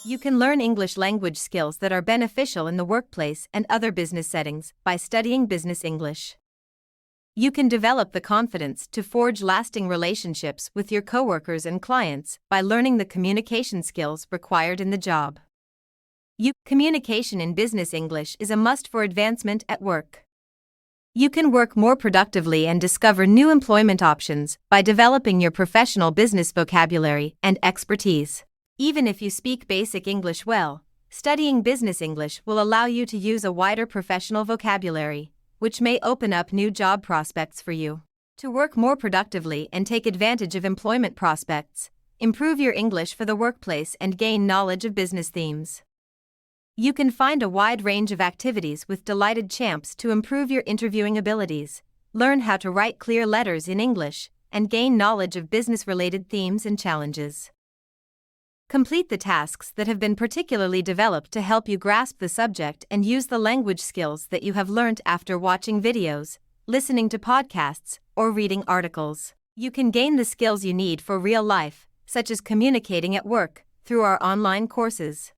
You can learn English language skills that are beneficial in the workplace and other business settings by studying business English. You can develop the confidence to forge lasting relationships with your coworkers and clients by learning the communication skills required in the job. Communication in business English is a must for advancement at work. You can work more productively and discover new employment options by developing your professional business vocabulary and expertise. Even if you speak basic English well, studying business English will allow you to use a wider professional vocabulary, which may open up new job prospects for you. To work more productively and take advantage of employment prospects, improve your English for the workplace and gain knowledge of business themes. You can find a wide range of activities with Delighted Champs to improve your interviewing abilities, learn how to write clear letters in English, and gain knowledge of business-related themes and challenges. Complete the tasks that have been particularly developed to help you grasp the subject and use the language skills that you have learned after watching videos, listening to podcasts, or reading articles. You can gain the skills you need for real life, such as communicating at work, through our online courses.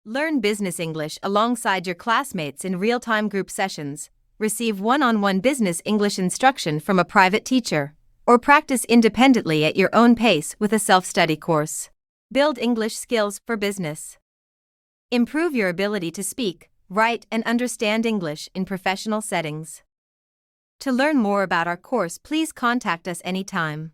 Learn business English alongside your classmates in real-time group sessions, receive one-on-one business English instruction from a private teacher, or practice independently at your own pace with a self-study course. Build English skills for business. Improve your ability to speak, write, and understand English in professional settings. To learn more about our course, please contact us anytime.